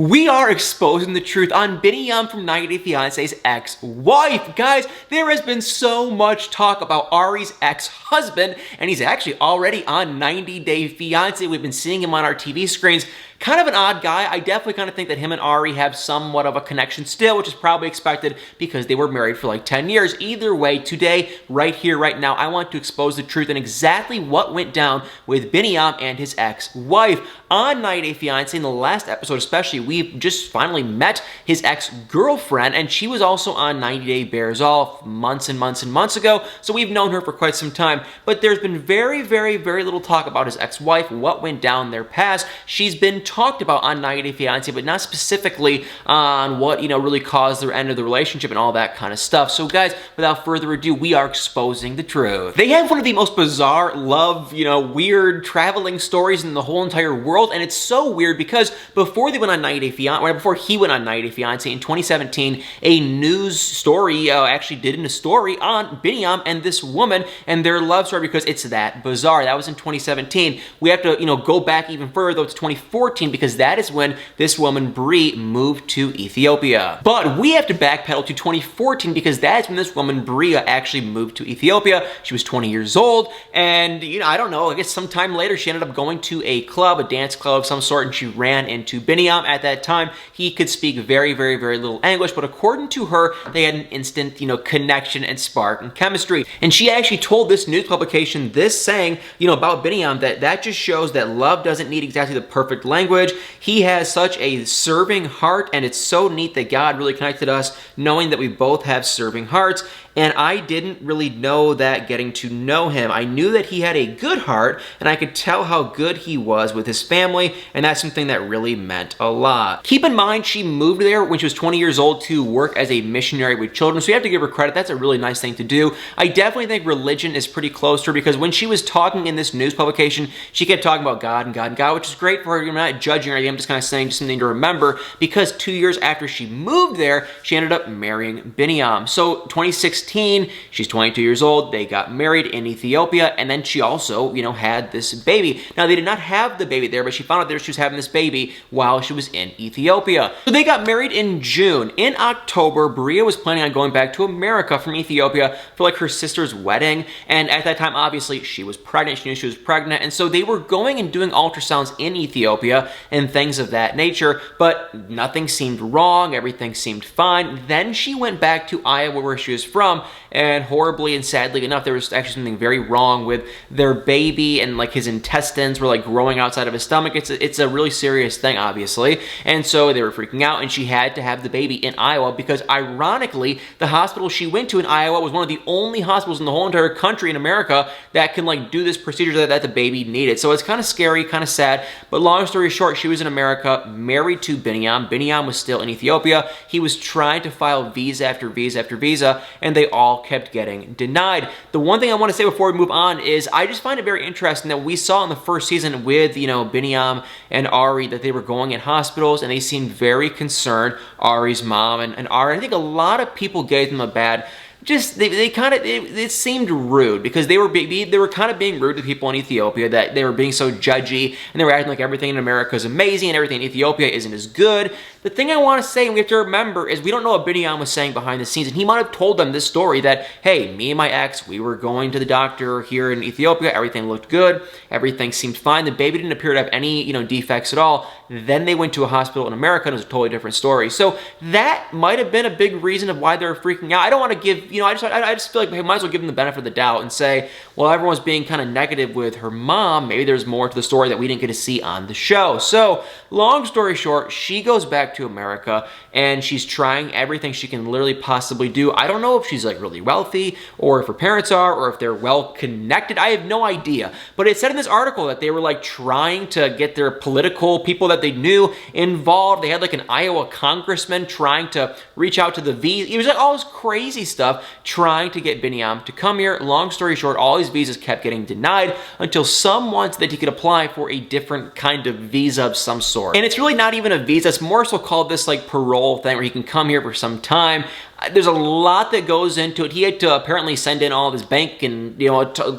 We are exposing the truth on Biniyam from 90 Day Fiancé's ex-wife. Guys, there has been so much talk about Ari's ex-husband, and he's actually already on 90 Day Fiancé. We've been seeing him on our TV screens. Kind of an odd guy. I definitely kind of think that him and Ari have somewhat of a connection still, which is probably expected because they were married for like 10 years. Either way, today, right here, right now, I want to expose the truth and exactly what went down with Biniyam and his ex-wife. On 90 Day Fiancé, in the last episode especially, we just finally met his ex-girlfriend, and she was also on 90 Day Bears Off months and months and months ago, so we've known her for quite some time. But there's been very, very, very little talk about his ex-wife, what went down their past. She's been talked about on 90 Day Fiancé, but not specifically on what, really caused the end of the relationship and all that kind of stuff. So guys, without further ado, we are exposing the truth. They have one of the most bizarre love, weird traveling stories in the whole entire world, and it's so weird because before they went on 90 Day Fiancé, right before he went on 90 Day Fiancé in 2017, a news story actually did a story on Biniyam and this woman and their love story because it's that bizarre. That was in 2017. We have to, go back even further though to 2014 because that is when this woman, Bree, moved to Ethiopia. But we have to backpedal to 2014 because that's when this woman, Bree, actually moved to Ethiopia. She was 20 years old, and, I don't know, I guess sometime later she ended up going to a club, a dance club of some sort, and she ran into Biniyam. At that time, he could speak very, very, very little English, but according to her, they had an instant, connection and spark and chemistry. And she actually told this news publication this, saying, about Biniyam, that just shows that love doesn't need exactly the perfect language. He has such a serving heart, and it's so neat that God really connected us, knowing that we both have serving hearts. And I didn't really know that getting to know him. I knew that he had a good heart, and I could tell how good he was with his family, and that's something that really meant a lot. Keep in mind, she moved there when she was 20 years old to work as a missionary with children, so you have to give her credit. That's a really nice thing to do. I definitely think religion is pretty close to her because when she was talking in this news publication, she kept talking about God and God and God, which is great for her. I'm not judging her. I'm just kind of saying just something to remember because 2 years after she moved there, she ended up marrying Biniyam. So 2016, she's 22 years old, they got married in Ethiopia, and then she also, had this baby. Now, they did not have the baby there, but she found out that she was having this baby while she was in Ethiopia. So they got married in June. In October, Bria was planning on going back to America from Ethiopia for like her sister's wedding, and at that time, obviously, she was pregnant. She knew she was pregnant, and so they were going and doing ultrasounds in Ethiopia and things of that nature, but nothing seemed wrong. Everything seemed fine. Then she went back to Iowa, where she was from, and horribly and sadly enough, there was actually something very wrong with their baby, and like his intestines were like growing outside of his stomach. It's a really serious thing, obviously, and so they were freaking out, and she had to have the baby in Iowa because ironically, the hospital she went to in Iowa was one of the only hospitals in the whole entire country in America that can like do this procedure that the baby needed. So it's kind of scary, kind of sad, but long story short, she was in America, married to Biniyam. Biniyam was still in Ethiopia. He was trying to file visa after visa after visa, and they all kept getting denied. The one thing I want to say before we move on is I just find it very interesting that we saw in the first season with, Biniyam and Ari that they were going in hospitals and they seemed very concerned, Ari's mom and Ari. I think a lot of people gave them a bad, it seemed rude because they were kind of being rude to people in Ethiopia, that they were being so judgy and they were acting like everything in America is amazing and everything in Ethiopia isn't as good. The thing I want to say, and we have to remember, is we don't know what Biniyam was saying behind the scenes, and he might have told them this story that, hey, me and my ex, we were going to the doctor here in Ethiopia, everything looked good, everything seemed fine, the baby didn't appear to have any, defects at all. Then they went to a hospital in America, and it was a totally different story. So that might have been a big reason of why they're freaking out. I don't want to give, I just feel like we might as well give them the benefit of the doubt and say, well, everyone's being kind of negative with her mom. Maybe there's more to the story that we didn't get to see on the show. So long story short, she goes back to America and she's trying everything she can literally possibly do. I don't know if she's like really wealthy or if her parents are or if they're well connected. I have no idea. But it said in this article that they were like trying to get their political people that they knew involved. They had like an Iowa congressman trying to reach out to the visa. It was like all this crazy stuff trying to get Biniyam to come here. Long story short, all these visas kept getting denied until someone said that he could apply for a different kind of visa of some sort. And it's really not even a visa. It's more so called this like parole thing where he can come here for some time. There's a lot that goes into it. He had to apparently send in all of his bank and,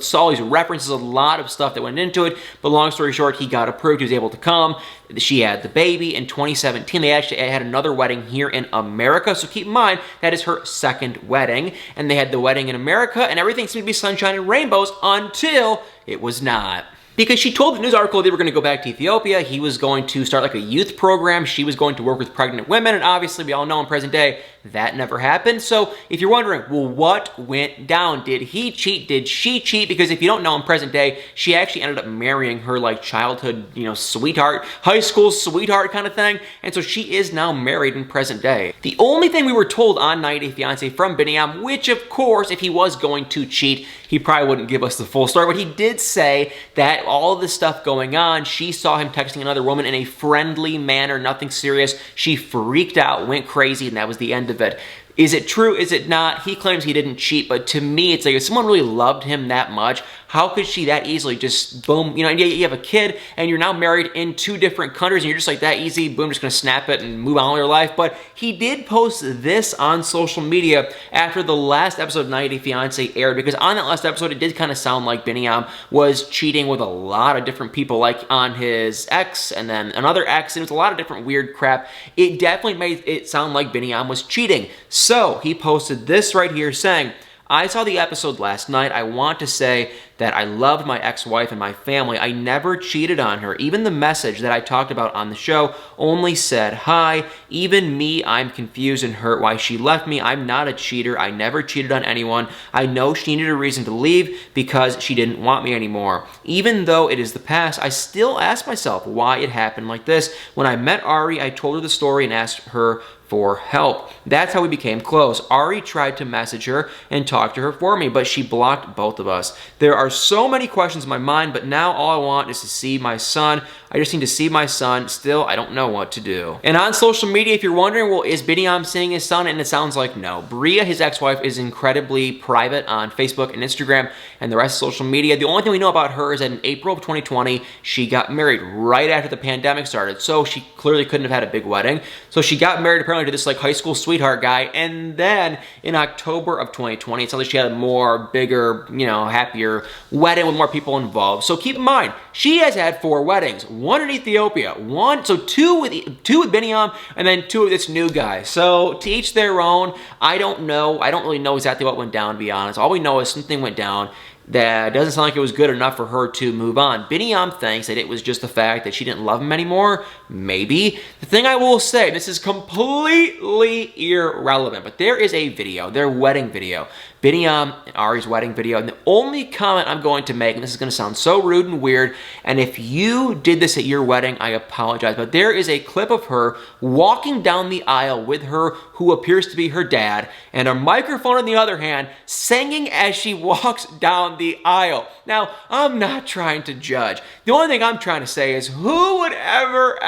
saw all these references, a lot of stuff that went into it. But long story short, he got approved. He was able to come. She had the baby in 2017. They actually had another wedding here in America. So keep in mind, that is her second wedding. And they had the wedding in America, and everything seemed to be sunshine and rainbows until it was not. Because she told the news article they were going to go back to Ethiopia. He was going to start like a youth program. She was going to work with pregnant women. And obviously, we all know in present day, that never happened. So if you're wondering, well, what went down? Did he cheat? Did she cheat? Because if you don't know in present day, she actually ended up marrying her like childhood, sweetheart, high school sweetheart kind of thing. And so she is now married in present day. The only thing we were told on 90 Day Fiancé from Biniyam, which of course, if he was going to cheat, he probably wouldn't give us the full story, but he did say that all this stuff going on, she saw him texting another woman in a friendly manner, nothing serious. She freaked out, went crazy, and that was the end of it. Is it true? Is it not? He claims he didn't cheat, but to me, it's like if someone really loved him that much, how could she that easily just boom, you have a kid and you're now married in 2 different countries and you're just like that easy, boom, just gonna snap it and move on with your life. But he did post this on social media after the last episode of 90 Day Fiancé aired, because on that last episode, it did kind of sound like Biniyam was cheating with a lot of different people, like on his ex and then another ex, and it was a lot of different weird crap. It definitely made it sound like Biniyam was cheating. So he posted this right here saying, I saw the episode last night. I want to say that I loved my ex-wife and my family. I never cheated on her. Even the message that I talked about on the show only said hi. Even me, I'm confused and hurt why she left me. I'm not a cheater. I never cheated on anyone. I know she needed a reason to leave because she didn't want me anymore. Even though it is the past, I still ask myself why it happened like this. When I met Ari, I told her the story and asked her for help. That's how we became close. Ari tried to message her and talk to her for me, but she blocked both of us. There are so many questions in my mind, but now all I want is to see my son. I just need to see my son. Still, I don't know what to do. And on social media, if you're wondering, well, is Biniyam seeing his son? And it sounds like no. Bria, his ex-wife, is incredibly private on Facebook and Instagram and the rest of social media. The only thing we know about her is that in April of 2020, she got married right after the pandemic started. So she clearly couldn't have had a big wedding. So she got married apparently to this like high school sweetheart guy, and then in October of 2020, it sounds like she had a more bigger, happier wedding with more people involved. So keep in mind, she has had 4 weddings, 1 in Ethiopia, 2 with Biniyam, and then 2 with this new guy. So to each their own. I don't know. I don't really know exactly what went down, to be honest. All we know is something went down that doesn't sound like it was good enough for her to move on. Biniyam thinks that it was just the fact that she didn't love him anymore. Maybe. The thing I will say, this is completely irrelevant, but there is a video, their wedding video, Biniyam and Ari's wedding video, and the only comment I'm going to make, and this is going to sound so rude and weird, and if you did this at your wedding, I apologize, but there is a clip of her walking down the aisle with her who appears to be her dad, and a microphone in the other hand, singing as she walks down the aisle. Now, I'm not trying to judge. The only thing I'm trying to say is, who would ever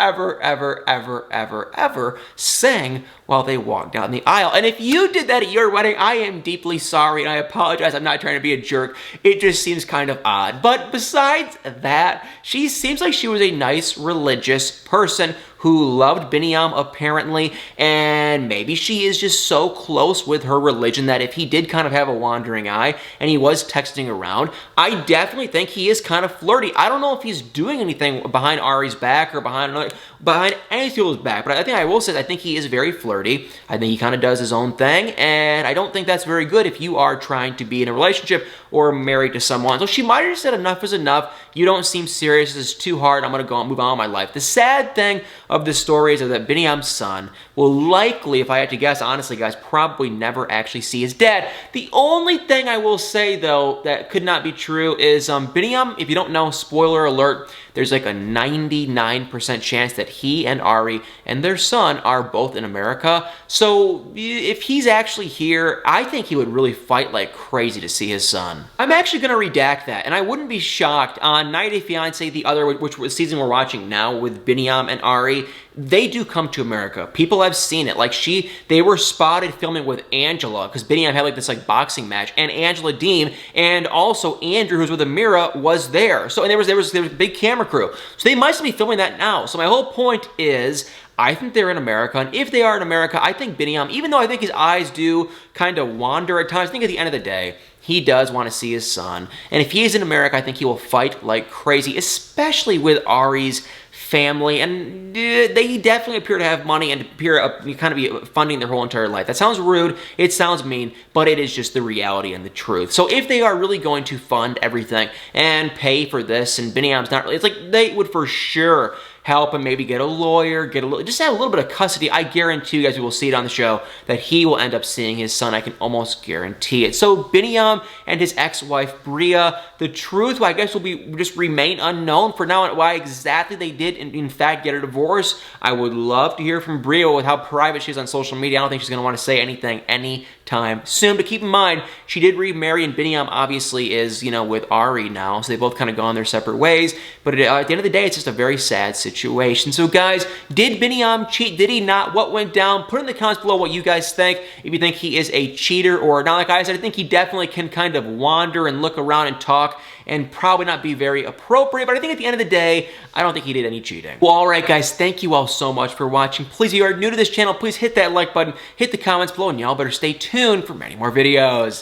sing while they walk down the aisle? And if you did that at your wedding, I am deeply sorry, and I apologize. I'm not trying to be a jerk. It just seems kind of odd. But besides that, she seems like she was a nice religious person who loved Biniyam apparently, and maybe she is just so close with her religion that if he did kind of have a wandering eye and he was texting around, I definitely think he is kind of flirty. I don't know if he's doing anything behind Ari's back or behind any people's back, but I think I will say I think he is very flirty. I think he kind of does his own thing, and I don't think that's very good if you are trying to be in a relationship or married to someone. So she might have just said enough is enough. You don't seem serious. This is too hard. I'm going to go and move on with my life. The sad thing of the story is that Biniyam's son will likely, if I had to guess, honestly, guys, probably never actually see his dad. The only thing I will say, though, that could not be true is Biniyam, if you don't know, spoiler alert, there's like a 99% chance that he and Ari and their son are both in America. So if he's actually here, I think he would really fight like crazy to see his son. I'm actually going to redact that, and I wouldn't be shocked on 90 Day Fiancé, the other, which was the season we're watching now with Biniyam and Ari, they do come to America. People have seen it. Like they were spotted filming with Angela, because Biniyam had like this like boxing match, and Angela Deem, and also Andrew, who's with Amira, was there. So, and there was a big camera crew. So they might still be filming that now. So my whole point is, I think they're in America, and if they are in America, I think Biniyam, even though I think his eyes do kind of wander at times, I think at the end of the day, he does want to see his son. And if he is in America, I think he will fight like crazy, especially with Ari's family, and they definitely appear to have money and appear to kind of be funding their whole entire life. That sounds rude, it sounds mean, but it is just the reality and the truth. So if they are really going to fund everything and pay for this, and Biniyam's not really, it's like they would for sure help him maybe get a lawyer, just have a little bit of custody. I guarantee you guys, we will see it on the show, that he will end up seeing his son. I can almost guarantee it. So Biniyam and his ex-wife, Bria, the truth, I guess, will be just remain unknown for now, and why exactly they did in fact get a divorce. I would love to hear from Bria with how private she is on social media. I don't think she's going to want to say anything anytime soon, but keep in mind, she did remarry, and Biniyam obviously is, you know, with Ari now, so they both kind of gone their separate ways, but at the end of the day, it's just a very sad situation. So guys, did Biniyam cheat? Did he not? What went down? Put in the comments below what you guys think, if you think he is a cheater or not. Like I said, I think he definitely can kind of wander and look around and talk and probably not be very appropriate, but I think at the end of the day, I don't think he did any cheating. Well, alright guys, thank you all so much for watching. Please, if you are new to this channel, please hit that like button, hit the comments below, and y'all better stay tuned for many more videos.